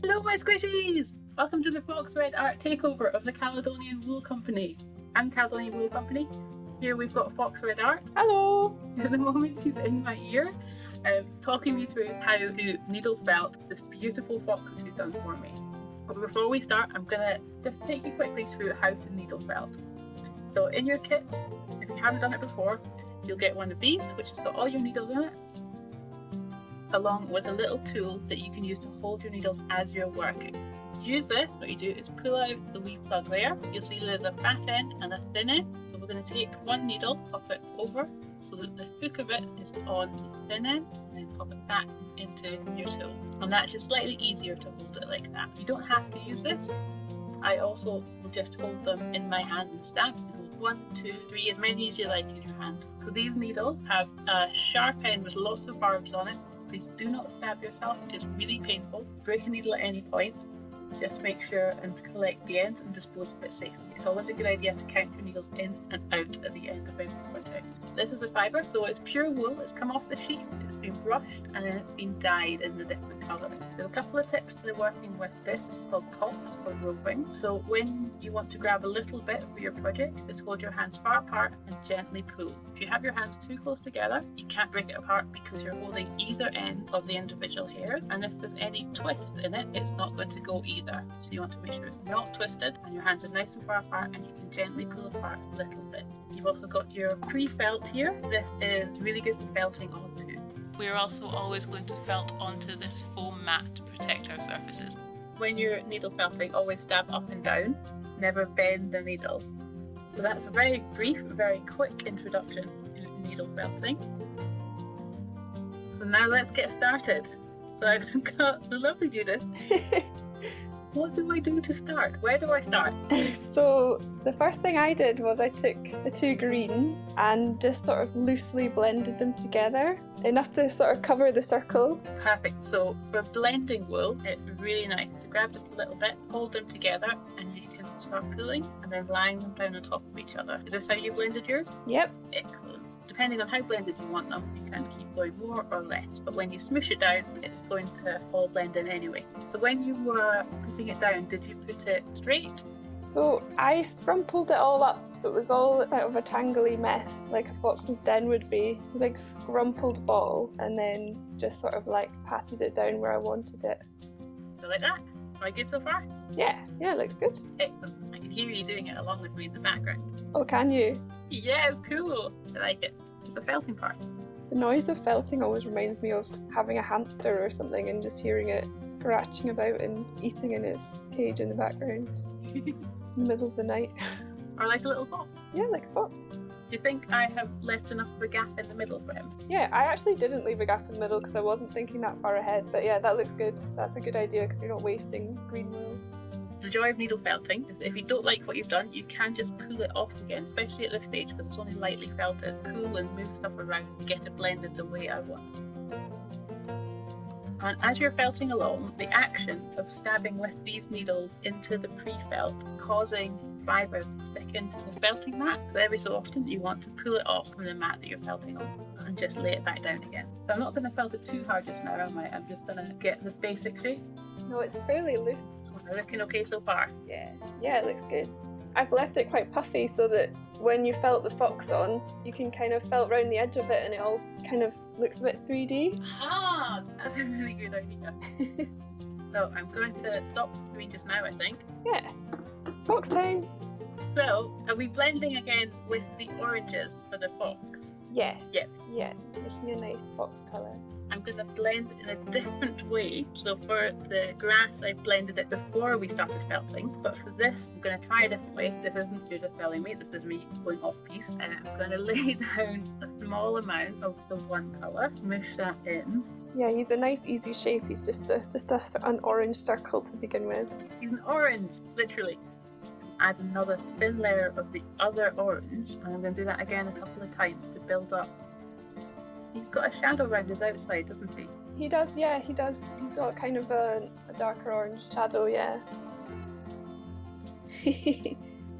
Hello my squishies! Welcome to the Fox Red Art takeover of the Caledonian Wool Company. I'm Caledonian Wool Company. Here we've got Fox Red Art. Hello! At the moment she's in my ear, talking me through how to needle felt this beautiful fox that she's done for me. But before we start, I'm going to just take you quickly through how to needle felt. So in your kit, if you haven't done it before, you'll get one of these, which has got all your needles in it, along with a little tool that you can use to hold your needles as you're working. To use this, what you do is pull out the wee plug there. You'll see there's a fat end and a thin end. So we're going to take one needle, pop it over so that the hook of it is on the thin end, and then pop it back into your tool. And that's just slightly easier to hold it like that. You don't have to use this. I also will just hold them in my hand and stamp. You hold 1, 2, 3, as many as you like in your hand. So these needles have a sharp end with lots of barbs on it. Please do not stab yourself, it is really painful. Break a needle at any point, just make sure and collect the ends and dispose of it safely. It's always a good idea to count your needles in and out at the end of every project. This is a fibre, so it's pure wool, it's come off the sheep, it's been brushed and then it's been dyed in the different colours. There's a couple of tips to working with this. This is called pops or roving. So when you want to grab a little bit for your project, just hold your hands far apart and gently pull. If you have your hands too close together, you can't break it apart because you're holding either end of the individual hairs, and if there's any twist in it, it's not going to go either. So you want to make sure it's not twisted and your hands are nice and far apart and you can gently pull apart a little bit. You've also got your pre-felt here. This is really good for felting onto. We're also always going to felt onto this foam mat to protect our surfaces. When you're needle felting, always stab up and down, never bend the needle. So that's a very brief, very quick introduction to needle felting. So now let's get started. So I've got the lovely Judith. What do I do to start? Where do I start? So the first thing I did was I took the two greens and just sort of loosely blended them together, enough to sort of cover the circle. Perfect. So for blending wool, it's really nice to grab just a little bit, hold them together, and you can start pulling and then lying them down on top of each other. Is this how you blended yours? Yep. Excellent. Depending on how blended you want them, you can keep going more or less, but when you smush it down, it's going to all blend in anyway. So when you were putting it down, did you put it straight? So I scrumpled it all up, so it was all out of a tangly mess, like a fox's den would be. A big scrumpled ball, and then just sort of like patted it down where I wanted it. So like that. Am I good so far? Yeah, it looks good. Excellent. I can hear you doing it along with me in the background. Oh, can you? Yeah, it's cool. I like it. It's a felting part. The noise of felting always reminds me of having a hamster or something and just hearing it scratching about and eating in its cage in the background in the middle of the night. Or like a little fox. Yeah, like a fox. Do you think I have left enough of a gap in the middle for him? Yeah, I actually didn't leave a gap in the middle because I wasn't thinking that far ahead. But yeah, that looks good. That's a good idea because you're not wasting green wool. The joy of needle felting is if you don't like what you've done, you can just pull it off again, especially at this stage because it's only lightly felted. Pull and move stuff around and get it blended the way I want. And as you're felting along, the action of stabbing with these needles into the pre-felt, causing fibres to stick into the felting mat. So every so often you want to pull it off from the mat that you're felting on and just lay it back down again. So I'm not going to felt it too hard just now, am I? I'm just going to get the basic shape. No, it's fairly loose. Looking okay so far? Yeah, it looks good. I've left it quite puffy so that when you felt the fox on, you can kind of felt round the edge of it and it all kind of looks a bit 3D. Ah, that's a really good idea. So I'm going to stop doing just now, I think. Yeah, fox time. So are we blending again with the oranges for the fox? Yes. Yep. Yeah, making a nice fox colour. I'm going to blend in a different way. So for the grass, I blended it before we started felting. But for this, I'm going to try a different way. This isn't Judith telling me, this is me going off piece. I'm going to lay down a small amount of the one colour, mush that in. Yeah, he's a nice easy shape. He's just an orange circle to begin with. He's an orange, literally. Add another thin layer of the other orange. And I'm going to do that again a couple of times to build up. He's got a shadow around his outside, doesn't he? He does, yeah, he does. He's got kind of a darker orange shadow, yeah.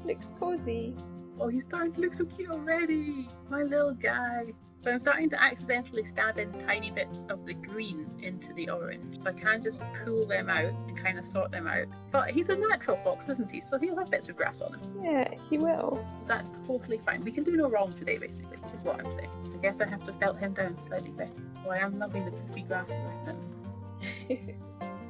Looks cozy. Oh, he's starting to look so cute already. My little guy. So I'm starting to accidentally stab in tiny bits of the green into the orange. So I can just pull them out and kind of sort them out. But he's a natural fox, isn't he? So he'll have bits of grass on him. Yeah, he will. That's totally fine. We can do no wrong today, basically, is what I'm saying. I guess I have to felt him down slightly better. So I am loving the poofy grass around him.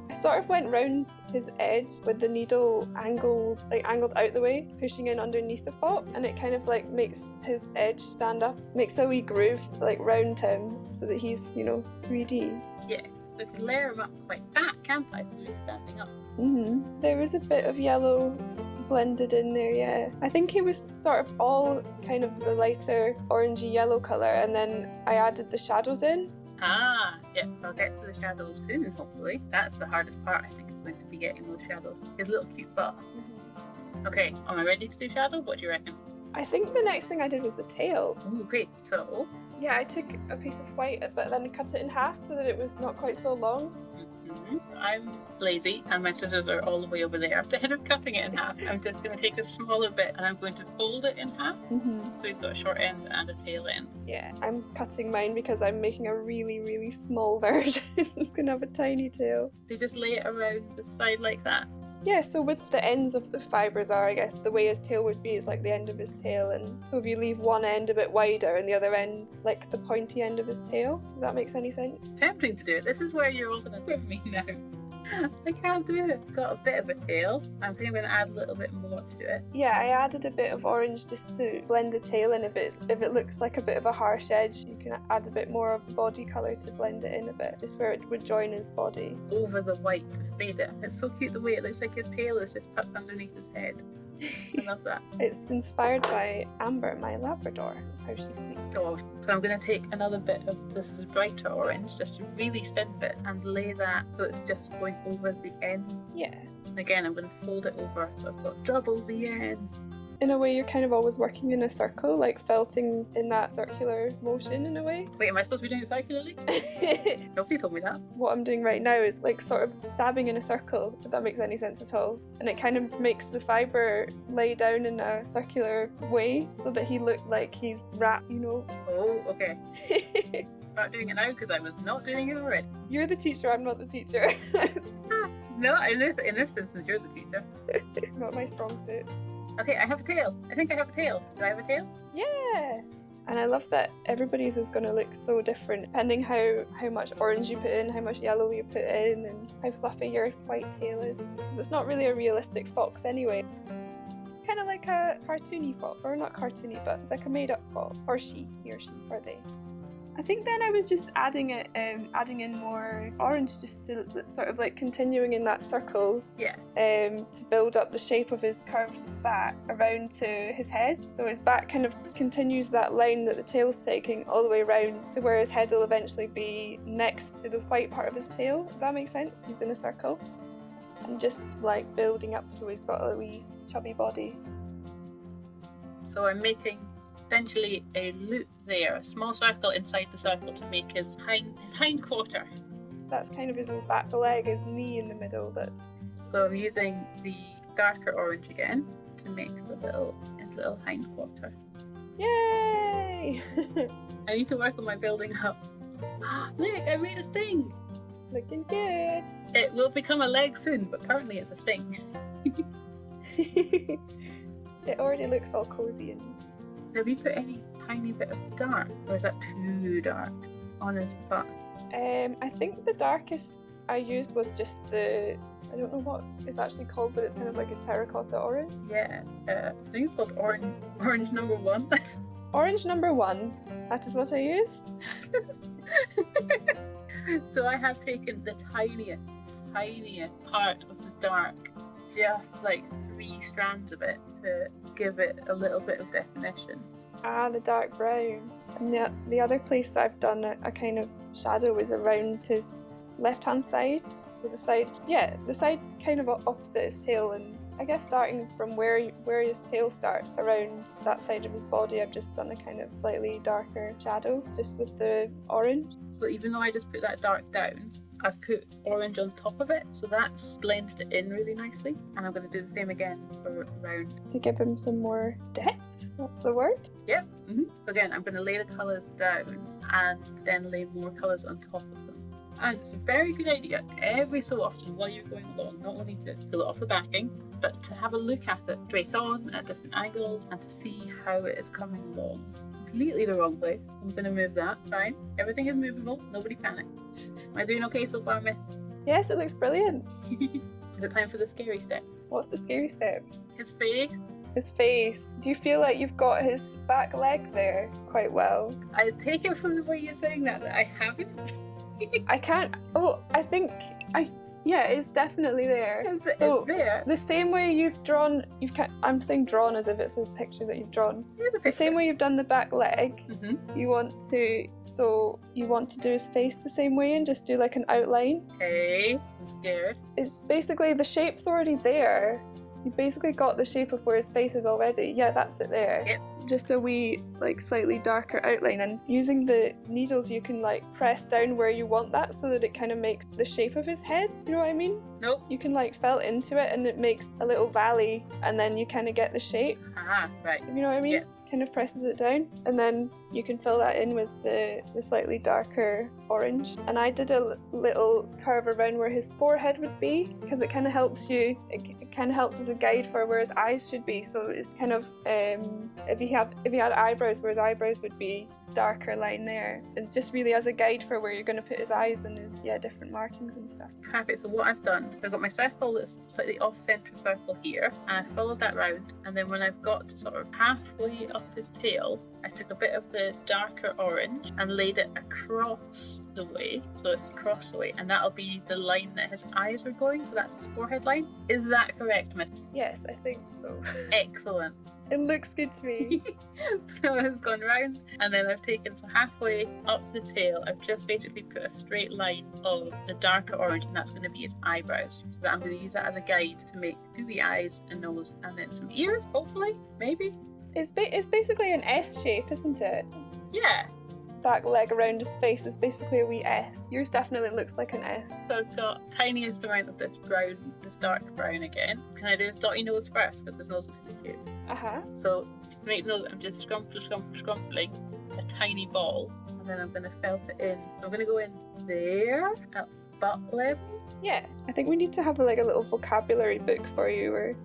I sort of went round his edge with the needle angled out the way, pushing in underneath the fox, and it kind of like makes his edge stand up, makes a wee groove like round him so that he's, 3D. Yeah, so I can layer him up like that, can't I? So he's standing up. There was a bit of yellow blended in there, yeah. I think he was sort of all kind of the lighter orangey yellow colour, and then I added the shadows in. Ah, yeah, so I'll get to the shadows soon, hopefully. That's the hardest part, I think, is going to be getting those shadows. His little cute butt. Okay, am I ready to do shadows? What do you reckon? I think the next thing I did was the tail. Ooh, great. So? Yeah, I took a piece of white, but then cut it in half so that it was not quite so long. I'm lazy, and my scissors are all the way over there. Instead of cutting it in half, I'm just going to take a smaller bit and I'm going to fold it in half. So he's got a short end and a tail end. Yeah, I'm cutting mine because I'm making a really, really small version. It's going to have a tiny tail. So you just lay it around the side like that? Yeah, so with the ends of the fibres are, I guess, the way his tail would be is like the end of his tail, and so if you leave one end a bit wider and the other end like the pointy end of his tail, if that makes any sense. Tempting to do it. This is where you're all going to put me now. I can't do it. Got a bit of a tail. I think I'm going to add a little bit more to it. Yeah, I added a bit of orange just to blend the tail in. If it looks like a bit of a harsh edge, you can add a bit more of body colour to blend it in a bit, just where it would join his body. Over the white to fade it. It's so cute the way it looks like his tail is just tucked underneath his head. I love that. It's inspired by Amber, my Labrador. That's how she sleeps. So I'm going to take another bit of this is brighter orange, just a really thin bit, and lay that so it's just going over the end. Yeah. Again, I'm going to fold it over so I've got double the end. In a way, you're kind of always working in a circle, like felting in that circular motion in a way. Wait, am I supposed to be doing it circularly? Nobody told me that. What I'm doing right now is like sort of stabbing in a circle, if that makes any sense at all. And it kind of makes the fibre lay down in a circular way so that he looked like he's wrapped, Oh, okay. Start doing it now because I was not doing it already. You're the teacher, I'm not the teacher. No, in this instance, you're the teacher. It's not my strong suit. Okay, I have a tail. I think I have a tail. Do I have a tail? Yeah! And I love that everybody's is going to look so different depending how much orange you put in, how much yellow you put in, and how fluffy your white tail is. Because it's not really a realistic fox anyway. Kind of like a cartoony fox, or not cartoony, but it's like a made-up fox, or he or she, or they. I think then I was just adding in more orange, just to sort of like continuing in that circle. Yeah. To build up the shape of his curved back around to his head. So his back kind of continues that line that the tail's taking all the way around to where his head will eventually be next to the white part of his tail. If that makes sense? He's in a circle. And just like building up so he's got a wee chubby body. So I'm making essentially a loop there, a small circle inside the circle to make his hind quarter. That's kind of his back leg, his knee in the middle. So I'm using the darker orange again to make his little hind quarter. Yay! I need to work on my building up. Look, I made a thing! Looking good! It will become a leg soon, but currently it's a thing. It already looks all cozy and... Have you put any tiny bit of dark, or is that too dark on his butt? I think the darkest I used was just I don't know what it's actually called, but it's kind of like a terracotta orange. Yeah, I think it's called orange number 1. Orange number 1, that is what I used. So I have taken the tiniest part of the dark, just like 3 strands of it to give it a little bit of definition. Ah, the dark brown. And the other place that I've done a kind of shadow is around his left-hand side. So the side kind of opposite his tail, and I guess starting from where his tail starts around that side of his body, I've just done a kind of slightly darker shadow just with the orange. So even though I just put that dark down, I've put orange on top of it, so that's blended it in really nicely. And I'm going to do the same again for round. To give him some more depth, that's the word. Yep. So again, I'm going to lay the colours down and then lay more colours on top of them. And it's a very good idea every so often while you're going along, not only to pull it off the backing, but to have a look at it straight on at different angles and to see how it is coming along. Completely the wrong place. I'm going to move that. Fine. Everything is movable. Nobody panic. Am I doing okay so far, Miss? Yes, it looks brilliant. Is it time for the scary step? What's the scary step? His face. His face. Do you feel like you've got his back leg there quite well? I take it from the way you're saying that I haven't. I can't. Oh, I think yeah, it's definitely there. It's there. The same way you've drawn, I'm saying drawn as if it's a picture that you've drawn. Here's a picture. The same way you've done the back leg, you want to do his face the same way and just do like an outline. Okay, I'm scared. It's basically the shape's already there. You basically got the shape of where his face is already. Yeah, that's it there. Yep. Just a wee, like, slightly darker outline. And using the needles, you can, like, press down where you want that so that it kind of makes the shape of his head. You know what I mean? Nope. You can, like, felt into it and it makes a little valley and then you kind of get the shape. Right. You know what I mean? Yep. Kind of presses it down and then you can fill that in with the slightly darker orange. And I did a little curve around where his forehead would be because it kind of helps you, it kind of helps as a guide for where his eyes should be. So it's kind of if he had eyebrows, where his eyebrows would be, darker line there, and just really as a guide for where you're going to put his eyes and his different markings and stuff. Perfect. So what I've done, I've got my circle that's slightly off-centre circle here, and I followed that round, and then when I've got to sort of halfway up his tail, I took a bit of the darker orange and laid it across the way, so it's across the way, and that'll be the line that his eyes are going, so that's his forehead line. Is that correct, Miss? Yes, I think so. Excellent. It looks good to me. So it's gone round, and then I've taken, so halfway up the tail, I've just basically put a straight line of the darker orange, and that's going to be his eyebrows. So that I'm going to use that as a guide to make the eyes and nose, and then some ears, hopefully, maybe. It's basically an S shape, isn't it? Yeah. Back leg around his face is basically a wee S. Yours definitely looks like an S. So I've got tiniest amount of this brown, this dark brown again. Can I do his dotty nose first? Because his nose is really cute. So to make nose, I'm just scrumpling a tiny ball, and then I'm going to felt it in. So I'm going to go in there at butt level. Yeah, I think we need to have a little vocabulary book for you where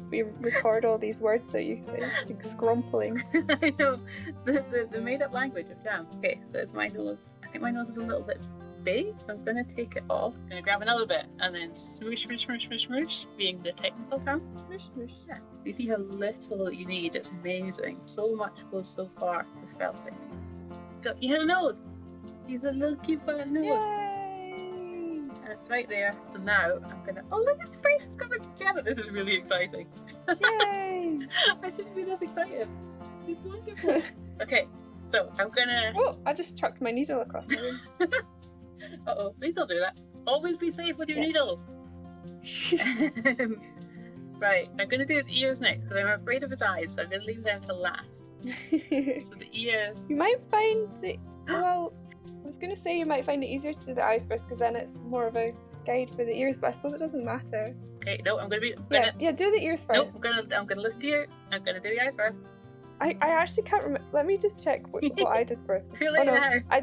we record all these words that you say, like scrumpling. I know, the made-up language of jam. Okay, so it's my nose. I think my nose is a little bit big, so I'm going to take it off. I'm going to grab another bit and then smoosh, smoosh, smoosh, smoosh, smoosh, being the technical term. Smoosh, smoosh. Yeah. You see how little you need. It's amazing. So much goes so far with felting. So he has a nose. He's a little cute button nose. Yay! And it's right there. So now I'm gonna. Oh, look, his face is coming together. This is really exciting. Yay! I shouldn't be this excited. He's wonderful. Okay, so I'm gonna. Oh, I just chucked my needle across the room. Uh-oh, please don't do that. Always be safe with your needles. Right, I'm gonna do his ears next because I'm afraid of his eyes, so I'm gonna leave them to last. So the ears. You might find it. Well, I was going to say you might find it easier to do the eyes first because then it's more of a guide for the ears, but I suppose it doesn't matter. Okay, no, I'm gonna do the ears first. Nope, I'm gonna listen to you. I'm gonna do the eyes first. I actually can't remember. Let me just check what I did first. Too late now. I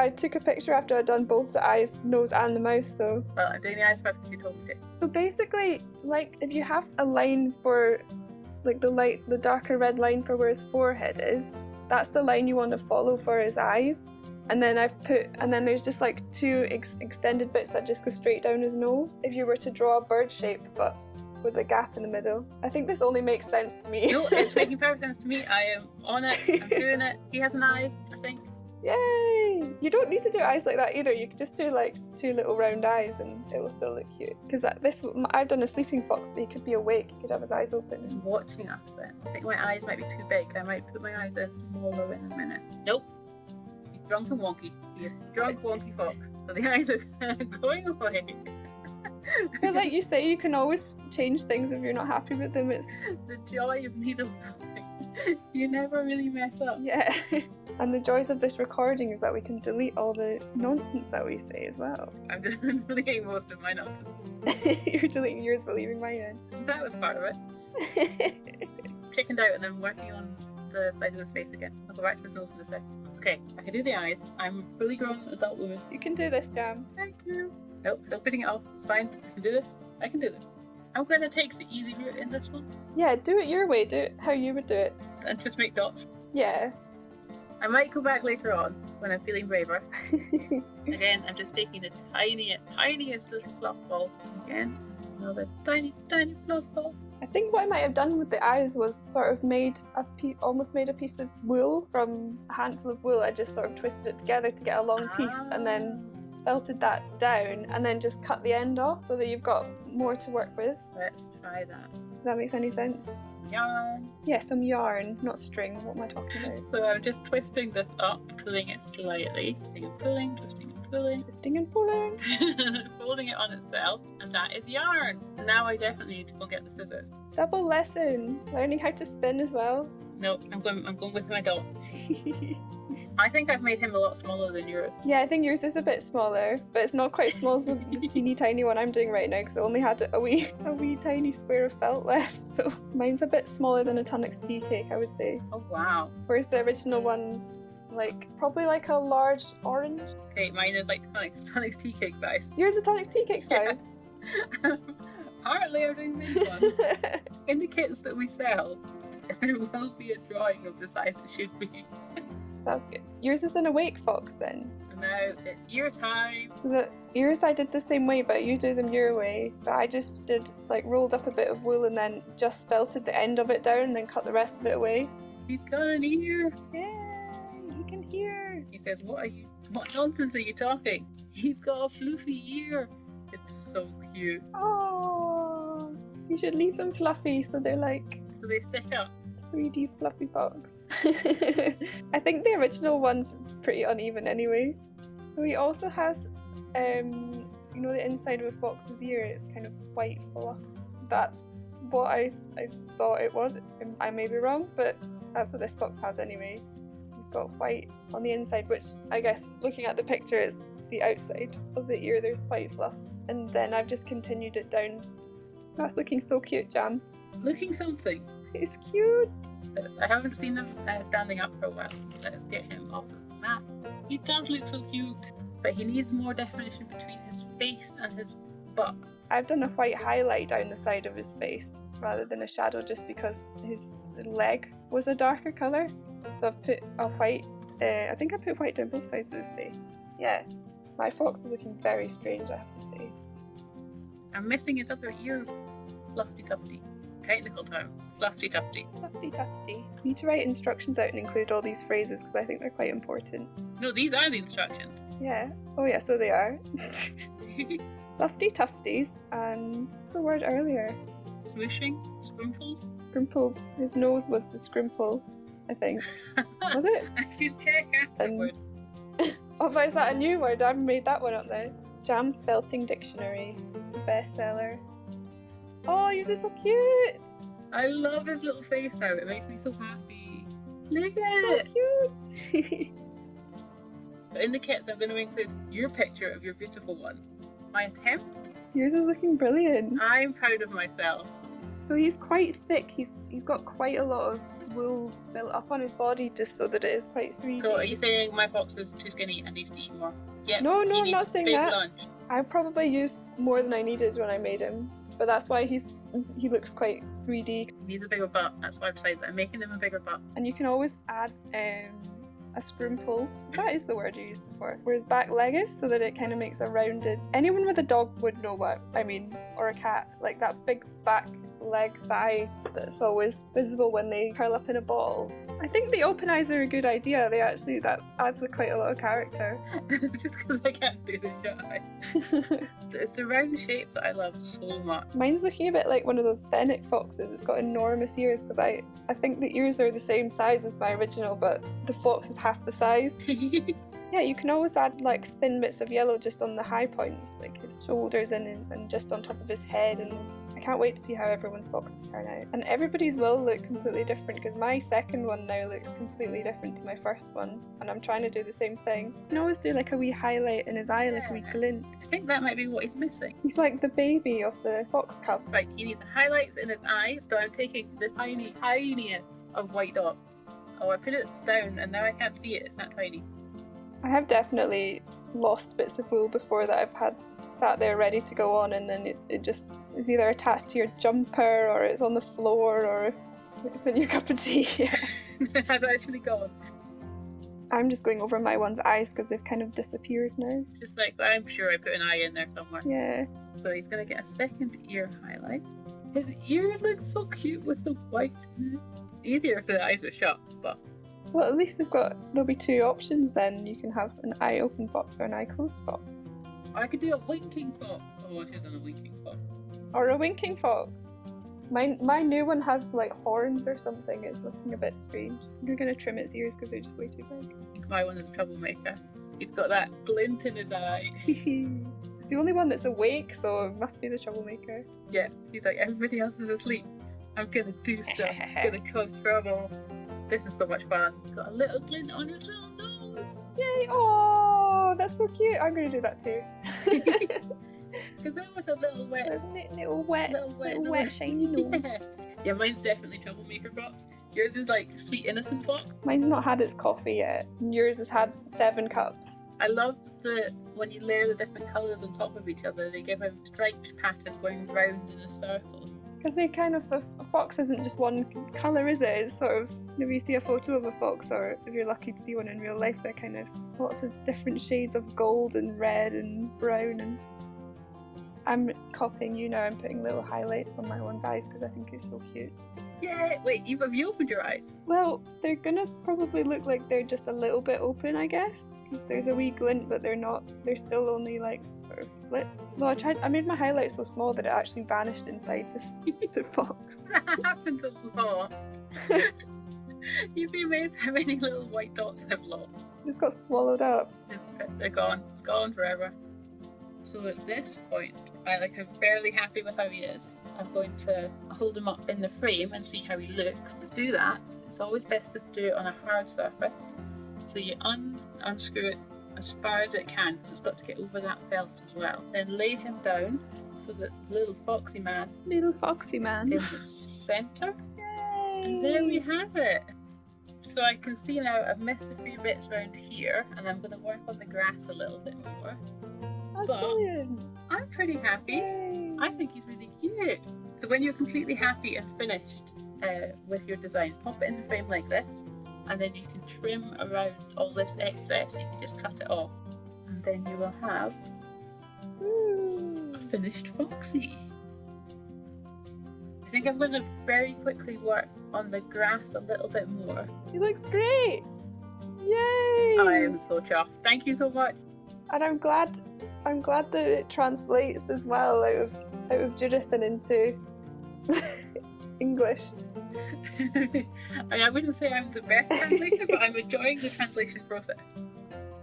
took a picture after I'd done both the eyes, nose, and the mouth. So. Well, I'm doing the eyes first because you told me to. So basically, like if you have a line for, like the darker red line for where his forehead is, that's the line you want to follow for his eyes. And then there's just like two extended bits that just go straight down his nose. If you were to draw a bird shape, but with a gap in the middle. I think this only makes sense to me. No, it's making perfect sense to me. I am on it. I'm doing it. He has an eye, I think. Yay! You don't need to do eyes like that either. You can just do like two little round eyes and it will still look cute. Because I've done a sleeping fox, but he could be awake. He could have his eyes open. He's watching us then. I think my eyes might be too big. I might put my eyes in smaller in a minute. Nope. He's drunk and wonky. He is drunk, wonky fox. So the eyes are going away. But like you say, you can always change things if you're not happy with them. It's the joy of needle felting. You never really mess up. Yeah. And the joys of this recording is that we can delete all the nonsense that we say as well. I'm just deleting most of my nonsense. You're deleting yours but leaving mine in. That was part of it. Chickened out and then working on the side of his face again. I'll go back to his nose in a sec. Okay, I can do the eyes. I'm a fully grown adult woman. You can do this, Jam. Thank you. Nope, still putting it off. It's fine. I can do this. I can do this. I'm going to take the easy route in this one Yeah, do it your way. Do it how you would do it. and just make dots. Yeah. I might go back later on when I'm feeling braver. Again, I'm just taking the tiniest little fluff ball. Again, another tiny fluff ball. I think what I might have done with the eyes was sort of almost made a piece of wool from a handful of wool. I just sort of twisted it together to get a long piece and then felted that down and then just cut the end off so that you've got more to work with. Let's try that. If that makes any sense. Yarn. Yeah, some yarn, not string. What am I talking about? So I'm just twisting this up, pulling it slightly. Twisting and pulling, twisting and pulling. Twisting and pulling. Folding it on itself, and that is yarn. Now I definitely need to go get the scissors. Double lesson. Learning how to spin as well. No, I'm going with my doll. I think I've made him a lot smaller than yours. Yeah, I think yours is a bit smaller, but it's not quite as small as the teeny tiny one I'm doing right now because I only had a wee tiny square of felt left. So mine's a bit smaller than a Tunnock's tea cake, I would say. Oh wow. Whereas the original one's probably like a large orange. Okay, mine is like Tunnock's tea cake size. Yours is Tunnock's tea cake size. Partly I'm doing this one. In the kits that we sell, there will be a drawing of the size it should be. That's good. Yours is an awake fox then. And now it's ear time. The ears I did the same way, but you do them your way. But I just did rolled up a bit of wool and then just felted the end of it down and then cut the rest of it away. He's got an ear. Yay! He can hear. He says, what nonsense are you talking? He's got a fluffy ear. It's so cute. Oh, you should leave them fluffy so they're So they stick up. 3D fluffy fox. I think the original one's pretty uneven anyway. So he also has, the inside of a fox's ear is kind of white fluff. That's what I thought it was. I may be wrong, but that's what this fox has anyway. He's got white on the inside, which I guess looking at the picture is the outside of the ear. There's white fluff, and then I've just continued it down. That's looking so cute, Jam. Looking something. It's cute. I haven't seen him standing up for a while, so let's get him off of the map. He does look so cute, but he needs more definition between his face and his butt. I've done a white highlight down the side of his face rather than a shadow just because his leg was a darker colour. So I've put a white, I think I put white down both sides of his face. Yeah, my fox is looking very strange, I have to say. I'm missing his other ear. Fluffy tufty. Technical term. Fluffy tufty. Tufty tufty. You need to write instructions out and include all these phrases because I think they're quite important. No, these are the instructions. Yeah. Oh yeah, so they are. Fluffy tufties and what's the word earlier? Smooshing? Scrimfles? Scrimpled. His nose was the scrimple, I think. Was it? I can check afterwards. Oh, but is that a new word? I made that one up now. Jam's Felting Dictionary. Bestseller. Oh, yours is so cute! I love his little face now. It makes me so happy. Look at So it! cute! So in the kits, I'm going to include your picture of your beautiful one. My attempt? Yours is looking brilliant. I'm proud of myself. So he's quite thick. He's got quite a lot of wool built up on his body just so that it is quite 3D. So are you saying my fox is too skinny and needs to eat more? Yeah. No, he I'm needs not a saying big that. lunch. I probably used more than I needed when I made him. But that's why he looks quite 3D. He needs a bigger butt. That's why I've decided that I'm making him a bigger butt. And you can always add a scrimple. That is the word you used before. Where his back leg is, so that it kind of makes a rounded. Anyone with a dog would know what I mean, or a cat. Like that big back leg thigh that's always visible when they curl up in a ball. I think the open eyes are a good idea. That adds quite a lot of character. It's just because I can't do the shut eye. It's the round shape that I love so much. Mine's looking a bit like one of those fennec foxes. It's got enormous ears because I think the ears are the same size as my original, but the fox is half the size. Yeah, you can always add like thin bits of yellow just on the high points, like his shoulders and just on top of his head. And I can't wait to see how everyone's foxes turn out. And everybody's will look completely different because my second one now looks completely different to my first one. And I'm trying to do the same thing. You can always do like a wee highlight in his eye, like a wee glint. I think that might be what he's missing. He's like the baby of the fox cub. Right, he needs highlights in his eyes, so I'm taking the tiniest of white dots. Oh, I put it down and now I can't see it, it's not tiny. I have definitely lost bits of wool before that I've had sat there ready to go on, and then it just is either attached to your jumper or it's on the floor or it's in your cup of tea. It has actually gone. I'm just going over my one's eyes because they've kind of disappeared now. Just like, I'm sure I put an eye in there somewhere. Yeah. So he's going to get a second ear highlight. His ear looks so cute with the white in it. It's easier if the eyes were shut, but... Well, at least there'll be two options then. You can have an eye open fox or an eye closed fox. I could do a winking fox. Oh, I should have done a winking fox. Or a winking fox. My new one has like horns or something. It's looking a bit strange. You're going to trim its ears because they're just way too big. I think my one is a troublemaker. He's got that glint in his eye. It's the only one that's awake, so it must be the troublemaker. Yeah, he's like, everybody else is asleep. I'm going to do stuff. I'm going to cause trouble. This is so much fun. Got a little glint on his little nose. Yay! Oh, that's so cute. I'm going to do that too. Because that was a little wet. There's a little wet shiny nose. Yeah, mine's definitely troublemaker fox. Yours is like sweet innocent fox. Mine's not had its coffee yet. Yours has had 7 cups. I love when you layer the different colours on top of each other, they give a striped pattern going round in a circle. Because they kind of, a fox isn't just one colour, is it? It's sort of, if you see a photo of a fox, or if you're lucky to see one in real life, they're kind of lots of different shades of gold and red and brown. And I'm copying you now. I'm putting little highlights on my one's eyes because I think it's so cute. Yeah, wait, have you opened your eyes? Well, they're gonna probably look like they're just a little bit open, I guess. Because there's a wee glint, but they're not. They're still only like sort of slits. No, I made my highlight so small that it actually vanished inside the fox. That happens a lot. You'd be amazed how many little white dots I've lost. Just got swallowed up. They're gone. It's gone forever. So at this point, I'm fairly happy with how he is. I'm going to hold him up in the frame and see how he looks. To do that, it's always best to do it on a hard surface. So you unscrew it as far as it can, because it's got to get over that felt as well. Then lay him down so that little foxy man in the centre. Yay! And there we have it. So I can see now I've missed a few bits around here, and I'm going to work on the grass a little bit more. That's but brilliant. I'm pretty happy. Yay. I think he's really cute. So when you're completely happy and finished with your design, pop it in the frame like this, and then you can trim around all this excess. You can just cut it off, and then you will have a finished Foxy. I think I'm going to very quickly work on the grass a little bit more. He looks great! Yay! I am so chuffed. Thank you so much. And I'm glad that it translates as well out of Judith and into English. I wouldn't say I'm the best translator, but I'm enjoying the translation process.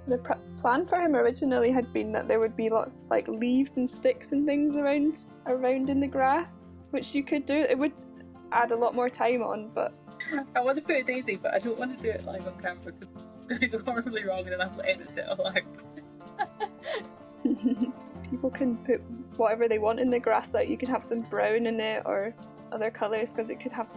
The plan for him originally had been that there would be lots of like leaves and sticks and things around in the grass, which you could do. It would add a lot more time on, but I want to put a daisy, but I don't want to do it live on camera because it's going to go horribly wrong and then I have to edit it all out. People can put whatever they want in the grass. Like you could have some brown in it or other colours, because it could have,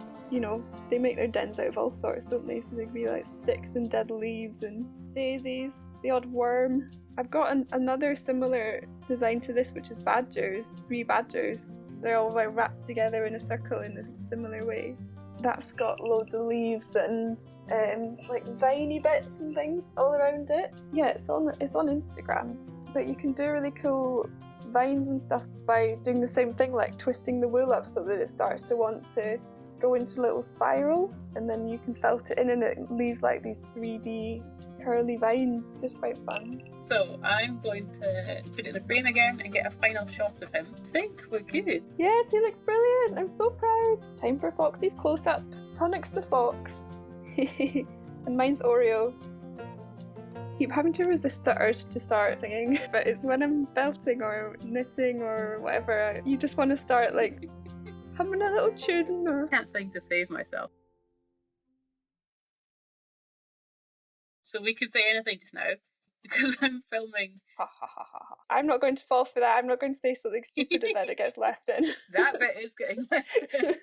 they make their dens out of all sorts, don't they? So they'd be like sticks and dead leaves and daisies, the odd worm. I've got another similar design to this, which is badgers, 3 badgers. They're all like wrapped together in a circle in a similar way. That's got loads of leaves and like viney bits and things all around it. Yeah, it's on Instagram. But you can do really cool vines and stuff by doing the same thing, like twisting the wool up so that it starts to want to go into little spirals, and then you can felt it in and it leaves like these 3D curly vines. Just quite fun. So I'm going to put it in the frame again and get a final shot of him. I think we're good. Yes, he looks brilliant. I'm so proud. Time for Foxy's close-up. Tonic's the fox. And mine's Oreo. keep having to resist the urge to start singing, but it's when I'm belting or knitting or whatever, you just want to start like humming a little tune or... I can't sing to save myself. So we could say anything just now because I'm filming. Ha ha ha ha. I'm not going to fall for that. I'm not going to say something stupid and then it gets left in. That bit is getting left in.